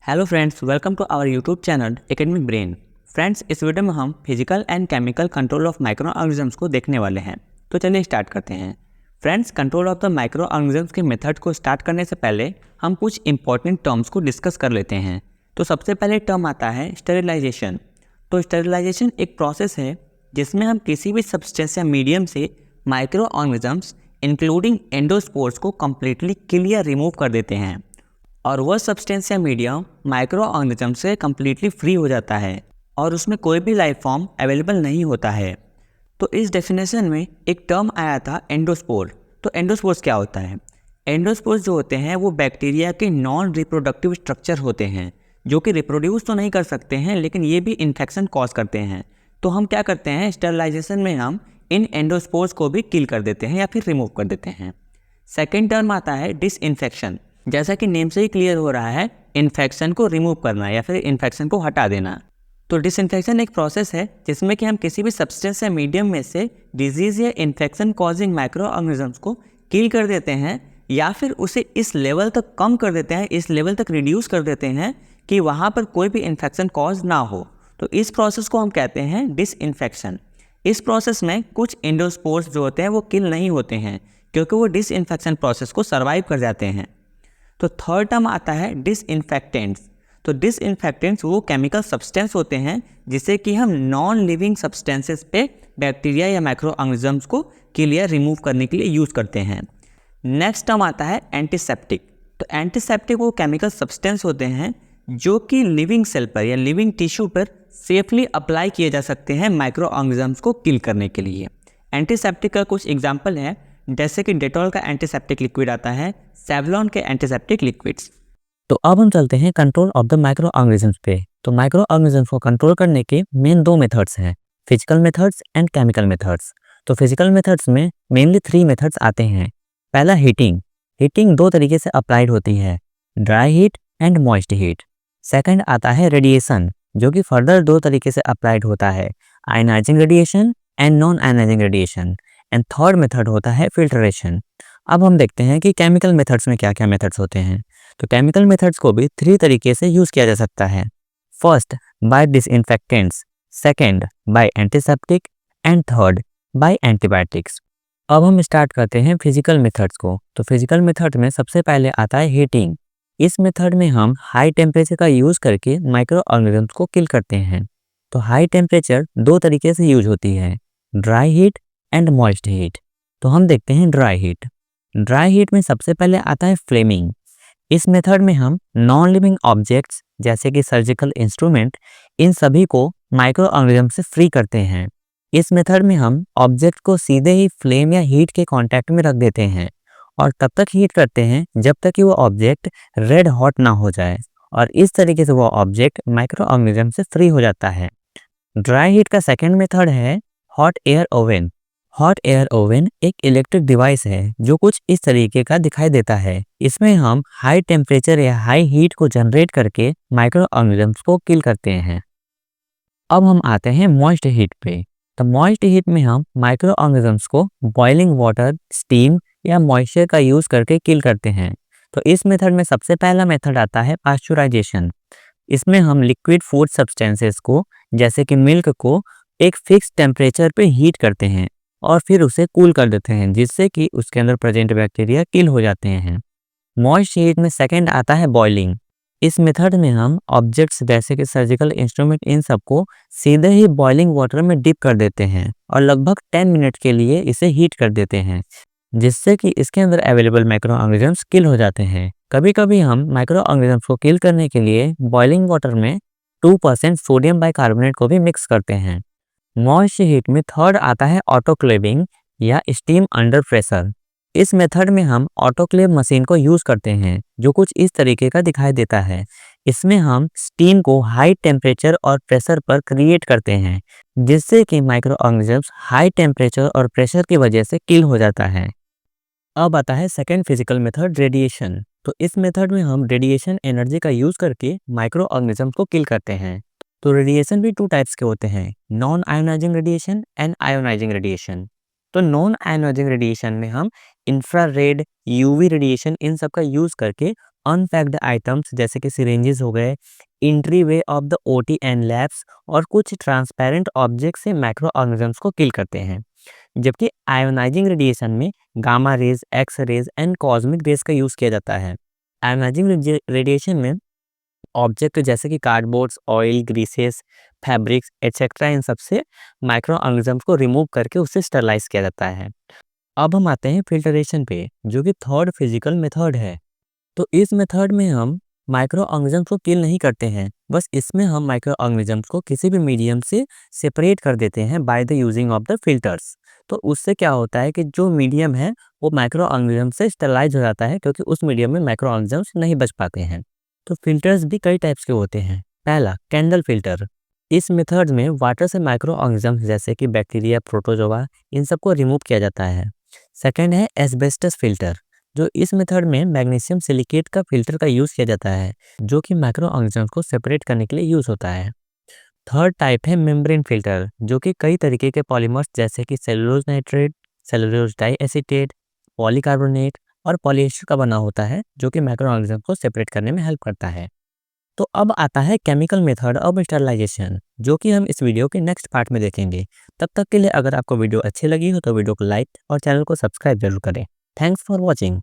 Hello friends, welcome to our YouTube channel Academic Brain. Friends, इस video में हम physical and chemical control of micro organisms को देखने वाले हैं। तो चलिए स्टार्ट करते हैं। Friends, control of the micro organisms के मेथड को स्टार्ट करने से पहले हम कुछ इंपॉर्टेंट टर्म्स को डिस्कस कर लेते हैं। तो सबसे पहले टर्म आता है स्टेरिलाइजेशन। तो स्टेरिलाइजेशन एक प्रोसेस है जिसमें हम किसी भी सब्सटेंस या मीडियम से माइक्रो ऑर्गेनिजम्स इंक्लूडिंग एंडोस्पोर्स को कम्प्लीटली किल या रिमूव कर देते हैं और वह सब्सटेंस या मीडियम माइक्रो ऑर्गेनिज्म से कम्प्लीटली फ्री हो जाता है और उसमें कोई भी लाइफ फॉर्म अवेलेबल नहीं होता है। तो इस डेफिनेशन में एक टर्म आया था एंडोस्पोर। तो एंडोस्पोर्स क्या होता है? एंडोस्पोर्स जो होते हैं वो बैक्टीरिया के नॉन रिप्रोडक्टिव स्ट्रक्चर होते हैं जो कि रिप्रोड्यूस तो नहीं कर सकते हैं लेकिन ये भी इन्फेक्शन कॉज करते हैं। तो हम क्या करते हैं, स्टेरिलाइजेशन में हम इन एंडोस्पोर्स को भी किल कर देते हैं या फिर रिमूव कर देते हैं। सेकेंड टर्म आता है डिसइंफेक्शन। जैसा कि नेम से ही क्लियर हो रहा है, इन्फेक्शन को रिमूव करना या फिर इन्फेक्शन को हटा देना। तो डिसइंफेक्शन एक प्रोसेस है जिसमें कि हम किसी भी सब्सटेंस या मीडियम में से डिजीज़ या इन्फेक्शन कॉजिंग माइक्रो ऑर्गेनिजम्स को किल कर देते हैं या फिर उसे इस लेवल तक कम कर देते हैं, इस लेवल तक रिड्यूस कर देते हैं कि वहाँ पर कोई भी इन्फेक्शन कॉज ना हो। तो इस प्रोसेस को हम कहते हैं डिसइंफेक्शन। इस प्रोसेस में कुछ एंडोस्पोर्स जो होते हैं वो किल नहीं होते हैं क्योंकि वो डिसइंफेक्शन प्रोसेस को सर्वाइव कर जाते हैं। तो थर्ड टर्म आता है डिसइंफेक्टेंट्स। तो डिसइंफेक्टेंट्स वो केमिकल सब्सटेंस होते हैं जिसे कि हम नॉन लिविंग सब्सटेंसेस पे बैक्टीरिया या माइक्रो ऑर्गेनिजम्स को किल या रिमूव करने के लिए यूज़ करते हैं। नेक्स्ट टर्म आता है एंटीसेप्टिक। तो एंटीसेप्टिक वो केमिकल सब्सटेंस होते हैं जो कि लिविंग सेल पर या लिविंग टिश्यू पर सेफली अप्लाई किए जा सकते हैं माइक्रो ऑर्गेनिजम्स को किल करने के लिए। एंटीसेप्टिक का कुछ एग्जाम्पल है जैसे कि डेटॉल का एंटीसेप्टिक लिक्विड आता है, सेवलॉन के एंटीसेप्टिक लिक्विड्स। तो अब हम चलते हैं control of the micro organisms पे। तो माइक्रो ऑर्गेनिजम्स को कंट्रोल करने के मेन दो मेथड्स हैं, physical methods and chemical methods. तो फिजिकल मेथड्स में मेनली 3 मेथड्स आते हैं। पहला हीटिंग। हीटिंग 2 तरीके से अप्लाइड होती है, dry heat and moist heat. Second आता है रेडिएशन, जो कि फर्दर 2 तरीके से अप्लाइड होता है, ionising radiation and non ionising radiation. And third method होता है फिल्ट्रेशन। अब हम देखते हैं कि केमिकल मेथड्स में क्या क्या मेथड्स होते हैं। तो केमिकल मेथड्स को भी 3 तरीके से यूज़ किया जा सकता है। First by disinfectants, second by antiseptic and third by antibiotics. अब हम स्टार्ट करते हैं फिजिकल मेथड्स को। तो फिजिकल मेथड में सबसे पहले आता है हीटिंग। इस मेथड में हम हाई टेम्परेचर का यूज़ करके माइक्रो ऑर्गेनिजम्स को किल करते हैं। तो हाई टेम्परेचर 2 तरीके से यूज होती है, dry heat and moist heat. तो हम देखते हैं ड्राई हीट। ड्राई हीट में सबसे पहले आता है फ्लेमिंग। इस मेथड में हम नॉन लिविंग ऑब्जेक्ट्स जैसे कि सर्जिकल इंस्ट्रूमेंट, इन सभी को माइक्रो ऑर्गेनिज्म से फ्री करते हैं। इस मेथड में हम ऑब्जेक्ट को सीधे ही फ्लेम या हीट के कांटेक्ट में रख देते हैं और तब तक हीट करते हैं जब तक कि वो ऑब्जेक्ट रेड हॉट ना हो जाए, और इस तरीके से वो ऑब्जेक्ट माइक्रो ऑर्गेनिज्म से फ्री हो जाता है। ड्राई हीट का सेकेंड मेथड है hot air oven. Hot air oven एक इलेक्ट्रिक डिवाइस है जो कुछ इस तरीके का दिखाई देता है। इसमें हम हाई टेम्परेचर या हाई हीट को जनरेट करके माइक्रो ऑर्गेनिजम्स को किल करते हैं। अब हम आते हैं मॉइस्ट हीट पे। तो मॉइस्ट हीट में हम माइक्रो ऑर्गेनिजम्स को बॉइलिंग वाटर, स्टीम या मॉइस्चर का यूज करके किल करते हैं। तो इस मेथड में सबसे पहला मेथड आता है पास्चुराइजेशन। इसमें हम लिक्विड फूड सब्सटेंसेस को जैसे कि मिल्क को एक फिक्स टेम्परेचर पे हीट करते हैं और फिर उसे कूल कर देते हैं जिससे कि उसके अंदर प्रेजेंट बैक्टीरिया किल हो जाते हैं। मॉइस्ट हीट में सेकंड आता है बॉइलिंग। इस मेथड में हम ऑब्जेक्ट्स जैसे कि सर्जिकल इंस्ट्रूमेंट, इन सबको सीधे ही बॉइलिंग वाटर में डिप कर देते हैं और लगभग 10 मिनट के लिए इसे हीट कर देते हैं जिससे कि इसके अंदर अवेलेबल माइक्रो ऑर्गेनिजम्स किल हो जाते हैं। कभी कभी हम माइक्रो ऑर्गेनिजम्स को किल करने के लिए बॉइलिंग वाटर में 2% सोडियम बाइकार्बोनेट को भी मिक्स करते हैं। मॉइस्ट हीट में थर्ड आता है ऑटोक्लेविंग या स्टीम अंडर प्रेशर। इस मेथड में हम ऑटोक्लेव मशीन को यूज करते हैं जो कुछ इस तरीके का दिखाई देता है। इसमें हम स्टीम को हाई टेम्परेचर और प्रेशर पर क्रिएट करते हैं जिससे कि माइक्रो ऑर्गेनिजम्स हाई टेम्परेचर और प्रेशर की वजह से किल हो जाता है। अब आता है सेकेंड फिजिकल मेथड रेडिएशन। तो इस मेथड में हम रेडिएशन एनर्जी का यूज करके माइक्रो ऑर्गेनिजम्स को किल करते हैं। तो रेडिएशन भी 2 टाइप्स के होते हैं, non ionising radiation and ionising radiation. तो नॉन आयोनाइजिंग रेडिएशन में हम इंफ्रारेड, यूवी रेडिएशन, इन सब का यूज करके अनपैक्ड आइटम्स जैसे कि सिरिंजेस हो गए, entry way of the OT and labs और कुछ ट्रांसपेरेंट ऑब्जेक्ट से माइक्रो ऑर्गेनिजम्स को किल करते हैं। जबकि आयोनाइजिंग रेडिएशन में gamma rays, X rays and cosmic rays का यूज़ किया जाता है। आयोनाइजिंग रेडिएशन में ऑब्जेक्ट जैसे कि cardboards, oils, greases, fabrics etcetera इन सब से माइक्रो ऑर्गेनिजम्स को रिमूव करके उससे स्टरलाइज किया जाता है। अब हम आते हैं फिल्टरेशन पे, जो कि थर्ड फिजिकल मेथड है। तो इस मेथड में हम माइक्रो ऑर्गेनिजम्स को किल नहीं करते हैं, बस इसमें हम माइक्रो ऑर्गेनिजम्स को किसी भी मीडियम से सेपरेट कर देते हैं by the using of the filters. तो उससे क्या होता है कि जो मीडियम है वो माइक्रो ऑर्गेनिज्म से स्टरलाइज हो जाता है, क्योंकि उस मीडियम में माइक्रो ऑर्गेनिजम्स नहीं बच पाते हैं। तो फिल्टर्स भी कई टाइप्स के होते हैं। पहला, कैंडल फिल्टर। इस मेथड में वाटर से माइक्रो ऑर्गेनिजम्स जैसे कि बैक्टीरिया, प्रोटोजोआ इन सबको रिमूव किया जाता है। सेकेंड है एस्बेस्टस फिल्टर, जो इस मेथड में मैग्नीशियम सिलिकेट का फिल्टर का यूज़ किया जाता है, जो कि माइक्रो ऑर्गेनिजम्स को सेपरेट करने के लिए यूज़ होता है। थर्ड टाइप है मेम्ब्रेन फिल्टर, जो कि कई तरीके के पॉलीमर्स जैसे कि सेलुलोज नाइट्रेट, सेलुलोज डाइएसिटेट, पॉलीकार्बोनेट और पॉलीएस्टर का बना होता है, जो कि माइक्रो ऑर्गेनिजम्स को सेपरेट करने में हेल्प करता है। तो अब आता है केमिकल मेथड ऑफ स्टरलाइजेशन, जो कि हम इस वीडियो के नेक्स्ट पार्ट में देखेंगे। तब तक के लिए अगर आपको वीडियो अच्छी लगी हो तो वीडियो को लाइक और चैनल को सब्सक्राइब जरूर करें। Thanks for watching.